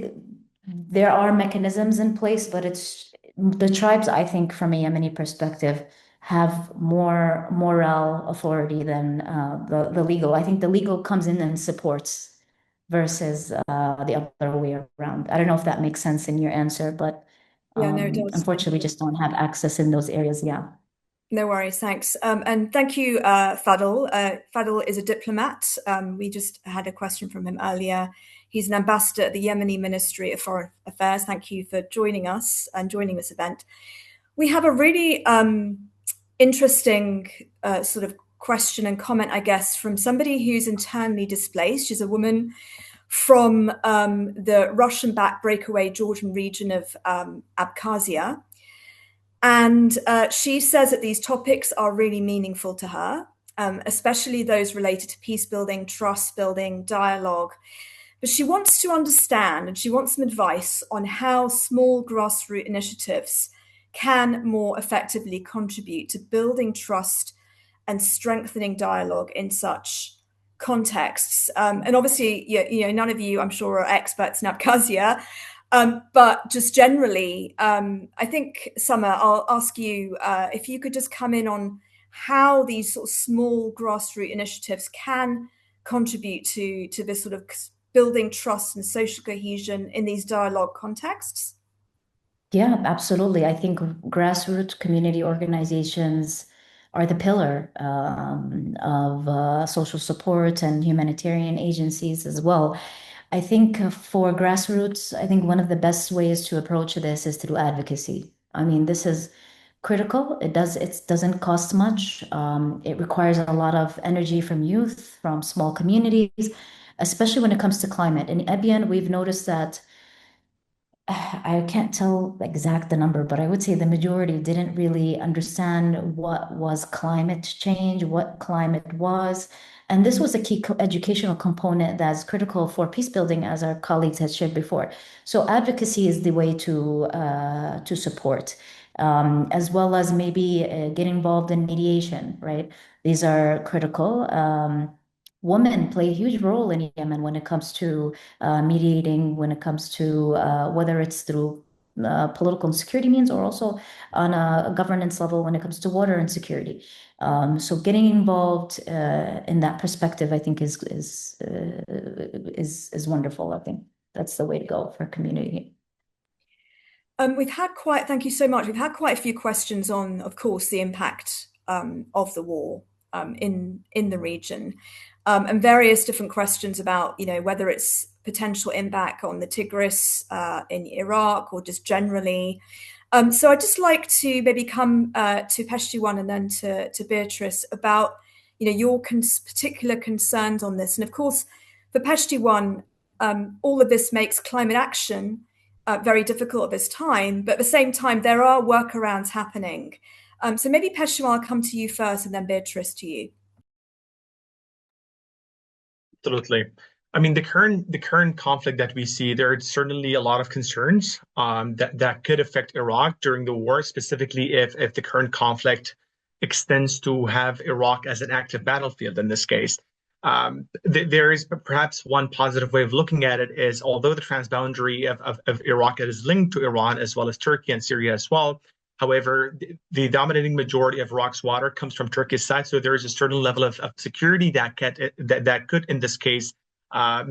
there are mechanisms in place, but it's the tribes, I think, from a Yemeni perspective, have more moral authority than the legal. I think the legal comes in and supports versus the other way around. I don't know if that makes sense in your answer, but Yeah, no, it does. unfortunately, we just don't have access in those areas. Yeah. No worries, thanks. And thank you, Fadl. Fadl is a diplomat. We just had a question from him earlier. He's an ambassador at the Yemeni Ministry of Foreign Affairs. Thank you for joining us and joining this event. We have a really interesting sort of question and comment, I guess, from somebody who's internally displaced. She's a woman from the Russian-backed breakaway Georgian region of Abkhazia. And she says that these topics are really meaningful to her, especially those related to peace building, trust building, dialogue. But she wants to understand, and she wants some advice on how small grassroots initiatives can more effectively contribute to building trust and strengthening dialogue in such contexts. And obviously, none of you, I'm sure, are experts in Abkhazia. But just generally, I think, Summer, I'll ask you if you could just come in on how these sort of small grassroots initiatives can contribute to this sort of building trust and social cohesion in these dialogue contexts. Yeah, absolutely. I think grassroots community organizations are the pillar of social support and humanitarian agencies as well. I think for grassroots, I think one of the best ways to approach this is through advocacy. I mean, this is critical. It doesn't cost much. It requires a lot of energy from youth, from small communities, especially when it comes to climate. In Ebian, we've noticed that I can't tell exact the number, but I would say the majority didn't really understand what was climate change, what climate was. And this was a key educational component that's critical for peace building, as our colleagues had shared before. So advocacy is the way to support, as well as maybe get involved in mediation, right? These are critical. Women play a huge role in Yemen when it comes to mediating, when it comes to whether it's through political and security means or also on a governance level when it comes to water and security. So getting involved in that perspective, I think is wonderful. I think that's the way to go for community. Thank you so much. We've had quite a few questions on, of course, the impact of the war in the region, and various different questions about, whether it's potential impact on the Tigris in Iraq or just generally. So I'd just like to maybe come to Peshtiwan and then to Beatrice about, your particular concerns on this. And of course, for Peshtiwan, all of this makes climate action very difficult at this time, but at the same time, there are workarounds happening. So maybe Peshtiwan, I'll come to you first and then Beatrice to you. Absolutely. I mean, the current conflict that we see, there are certainly a lot of concerns that could affect Iraq during the war, specifically if the current conflict extends to have Iraq as an active battlefield in this case. There is perhaps one positive way of looking at it is, although the transboundary of Iraq is linked to Iran as well as Turkey and Syria as well, however, the dominating majority of Iraq's water comes from Turkey's side, so there is a certain level of security that could, in this case,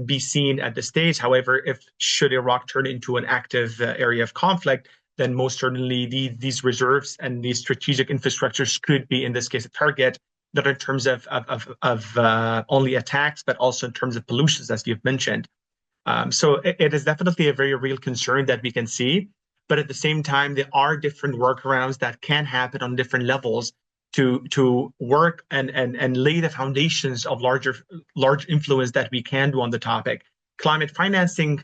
be seen at the stage. However, should Iraq turn into an active area of conflict, then most certainly these reserves and these strategic infrastructures could be, in this case, a target, not in terms of only attacks, but also in terms of pollutions, as you've mentioned. So it is definitely a very real concern that we can see. But at the same time, there are different workarounds that can happen on different levels to work and lay the foundations of large influence that we can do on the topic. Climate financing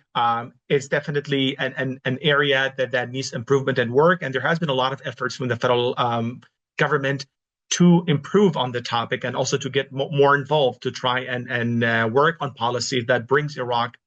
is definitely an area that needs improvement and work, and there has been a lot of efforts from the federal government to improve on the topic and also to get more involved to try and work on policies that brings Iraq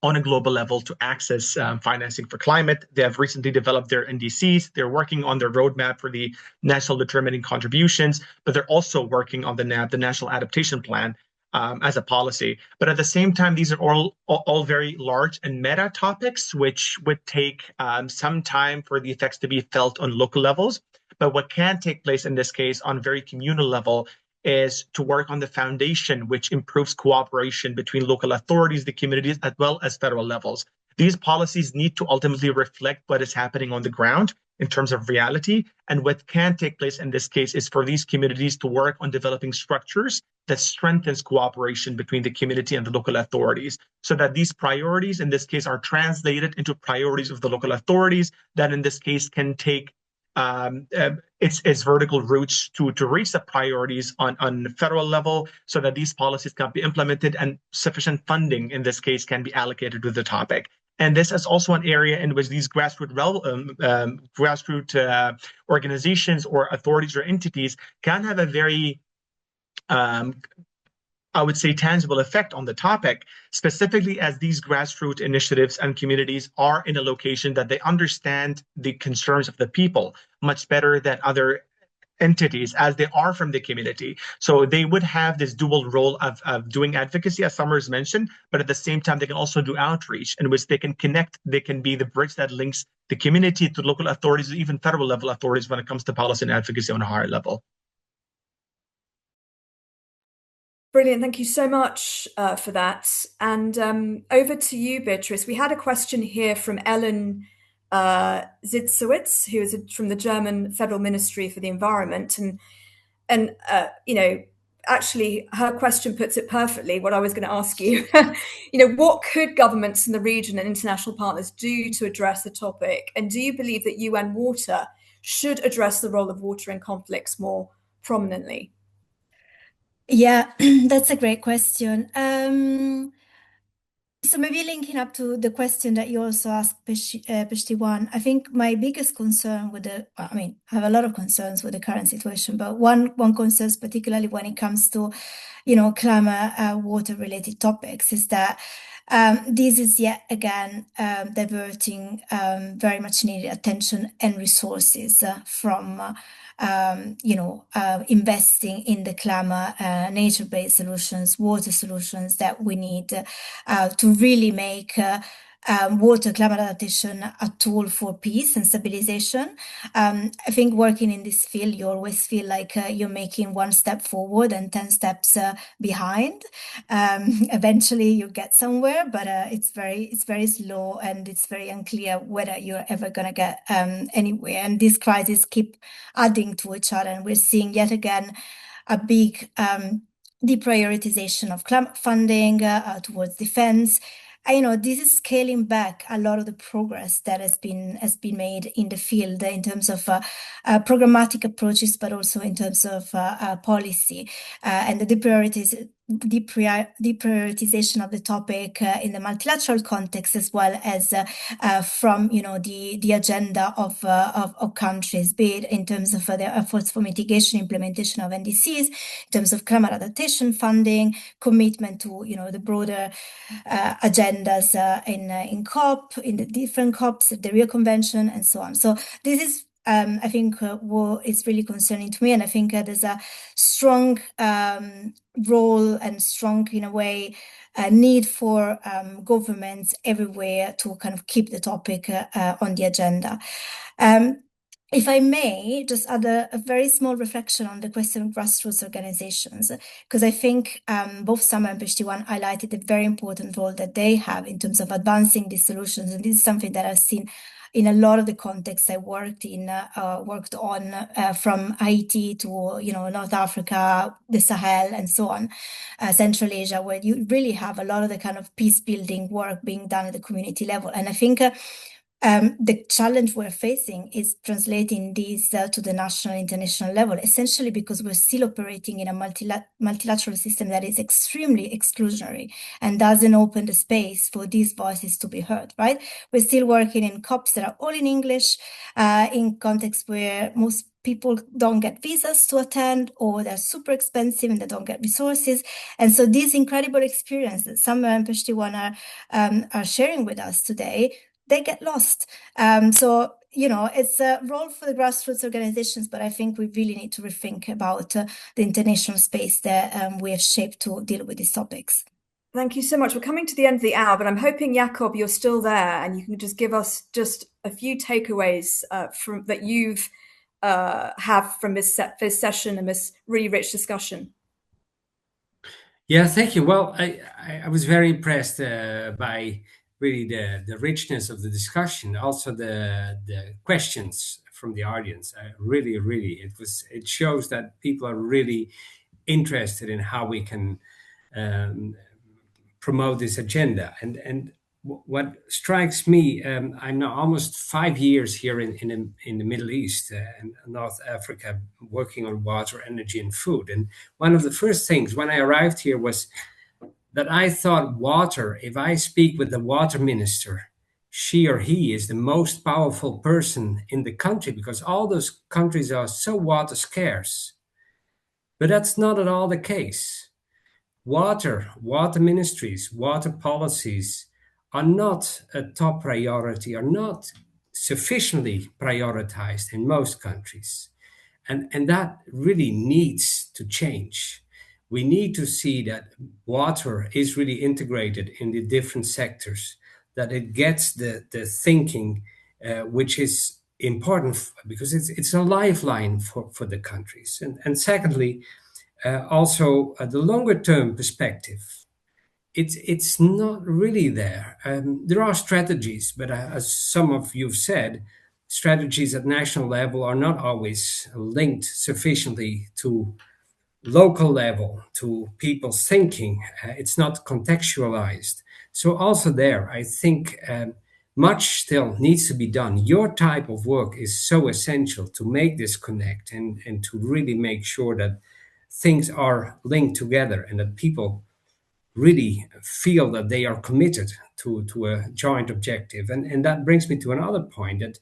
on a global level to access financing for climate. They have recently developed their NDCs. They're working on their roadmap for the national determining contributions, but they're also working on the NAP, the National Adaptation Plan, as a policy. But at the same time, these are all very large and meta topics, which would take some time for the effects to be felt on local levels. But what can take place in this case on a very communal level is to work on the foundation, which improves cooperation between local authorities, the communities, as well as federal levels. These policies need to ultimately reflect what is happening on the ground in terms of reality. And what can take place in this case is for these communities to work on developing structures that strengthens cooperation between the community and the local authorities, so that these priorities in this case are translated into priorities of the local authorities that in this case can take its vertical roots to reach the priorities on federal level so that these policies can be implemented and sufficient funding in this case can be allocated to the topic. And this is also an area in which these grassroots organizations or authorities or entities can have a very I would say, tangible effect on the topic, specifically as these grassroots initiatives and communities are in a location that they understand the concerns of the people much better than other entities as they are from the community. So they would have this dual role of doing advocacy, as Summers mentioned, but at the same time, they can also do outreach in which they can connect, they can be the bridge that links the community to local authorities, even federal level authorities when it comes to policy and advocacy on a higher level. Brilliant. Thank you so much for that. And over to you, Beatrice. We had a question here from Ellen Zitzowitz, who is from the German Federal Ministry for the Environment. And actually, her question puts it perfectly, what I was going to ask you. What could governments in the region and international partners do to address the topic? And do you believe that UN Water should address the role of water in conflicts more prominently? Yeah, that's a great question. So maybe linking up to the question that you also asked, Peshtiwan, I think my biggest concern with I have a lot of concerns with the current situation, but one concern, particularly when it comes to, climate, water-related topics, is that this is yet again diverting very much needed attention and resources from investing in the climate, nature-based solutions, water solutions that we need to really make water climate adaptation a tool for peace and stabilization. I think working in this field, you always feel like you're making one step forward and 10 steps behind. Eventually you get somewhere, but it's very slow and it's very unclear whether you're ever going to get anywhere. And these crises keep adding to each other. And we're seeing yet again a big deprioritization of climate funding towards defense. This is scaling back a lot of the progress that has been made in the field in terms of programmatic approaches, but also in terms of policy and the deprioritization of the topic in the multilateral context, as well as from the agenda of countries, be it in terms of their efforts for mitigation, implementation of NDCs, in terms of climate adaptation funding, commitment to the broader agendas in COP, in the different COPs, the Rio Convention, and so on. So this is I think what is really concerning to me, and I think there's a strong role and strong, in a way, need for governments everywhere to kind of keep the topic on the agenda. If I may, just add a very small reflection on the question of grassroots organizations, because I think both Summer and Peshtiwan highlighted the very important role that they have in terms of advancing these solutions. And this is something that I've seen in a lot of the contexts I worked on, from Haiti to North Africa, the Sahel, and so on, Central Asia, where you really have a lot of the kind of peace building work being done at the community level. And I think the challenge we're facing is translating these to the national, international level, essentially because we're still operating in a multilateral system that is extremely exclusionary and doesn't open the space for these voices to be heard, right? We're still working in COPs that are all in English, in contexts where most people don't get visas to attend, or they're super expensive and they don't get resources. And so these incredible experiences that Summer and Peshtiwan are sharing with us today, they get lost. So, it's a role for the grassroots organizations, but I think we really need to rethink about the international space that we have shaped to deal with these topics. Thank you so much. We're coming to the end of the hour, but I'm hoping, Jakob, you're still there and you can just give us just a few takeaways from that you've have from this session and this really rich discussion. Yeah, thank you. Well, I was very impressed by really the richness of the discussion, also the questions from the audience. Really, it shows that people are really interested in how we can promote this agenda. And what strikes me, I'm now almost 5 years here in the Middle East and North Africa, working on water, energy, and food. And one of the first things when I arrived here was that I thought water, if I speak with the water minister, she or he is the most powerful person in the country because all those countries are so water scarce. But that's not at all the case. Water ministries, water policies are not a top priority, are not sufficiently prioritized in most countries. And that really needs to change. We need to see that water is really integrated in the different sectors, that it gets the thinking, which is important because it's a lifeline for the countries. And secondly, also the longer term perspective. It's not really there. There are strategies, but as some of you've said, strategies at national level are not always linked sufficiently to local level, to people's thinking. It's not contextualized. So also there, I think much still needs to be done. Your type of work is so essential to make this connect and to really make sure that things are linked together and that people really feel that they are committed to a joint objective. And that brings me to another point that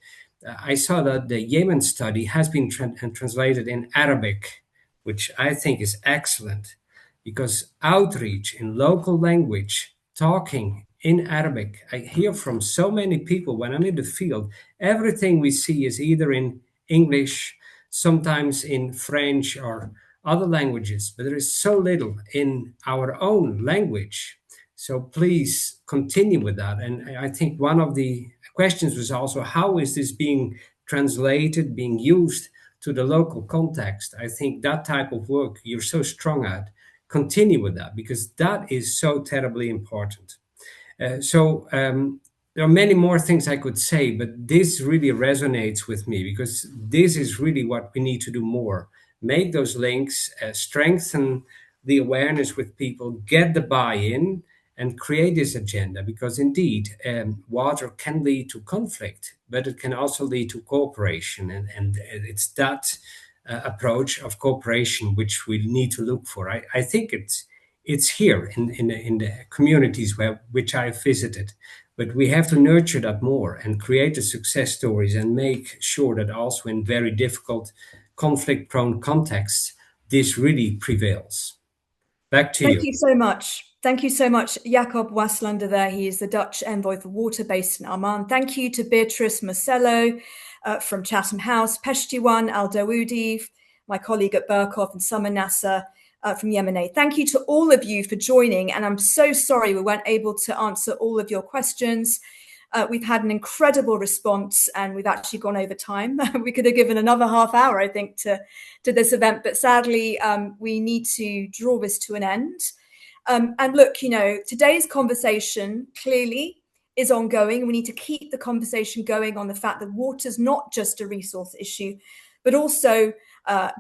I saw that the Yemen study has been translated in Arabic, which I think is excellent because outreach in local language, talking in Arabic, I hear from so many people when I'm in the field, everything we see is either in English, sometimes in French or other languages, but there is so little in our own language. So please continue with that. And I think one of the questions was also how is this being translated, being used to the local context? I think that type of work you're so strong at, continue with that because that is so terribly important. There are many more things I could say, but this really resonates with me because this is really what we need to do more. Make those links, strengthen the awareness with people, get the buy-in, and create this agenda because indeed, water can lead to conflict, but it can also lead to cooperation. And it's that approach of cooperation which we need to look for. I think it's here in the communities which I've visited. But we have to nurture that more and create the success stories and make sure that also in very difficult, conflict-prone contexts, this really prevails. Back to Thank you. you so much. Thank you so much, Jacob Waslander there. He is the Dutch envoy for water based in Amman. Thank you to Beatrice Marcello from Chatham House, Peshtiwan Al-Dawoodi, my colleague at Berkhof, and Summer Nasser from Yemen. Thank you to all of you for joining. And I'm so sorry we weren't able to answer all of your questions. We've had an incredible response and we've actually gone over time. We could have given another half hour, I think, to this event, but sadly, we need to draw this to an end. And look, today's conversation clearly is ongoing. We need to keep the conversation going on the fact that water is not just a resource issue, but also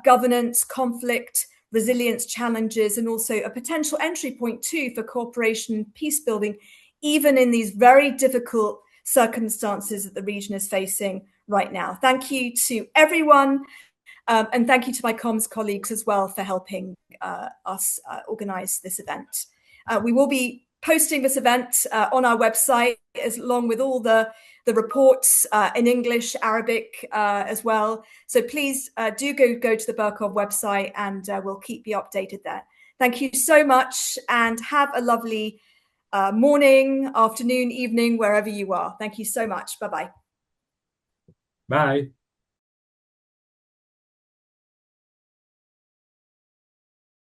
governance, conflict, resilience challenges, and also a potential entry point too for cooperation and peace building, even in these very difficult circumstances that the region is facing right now. Thank you to everyone. And thank you to my comms colleagues as well for helping us organize this event. We will be posting this event on our website, along with all the reports in English, Arabic as well. So please do go to the Berkhof website and we'll keep you updated there. Thank you so much and have a lovely morning, afternoon, evening, wherever you are. Thank you so much. Bye-bye. Bye.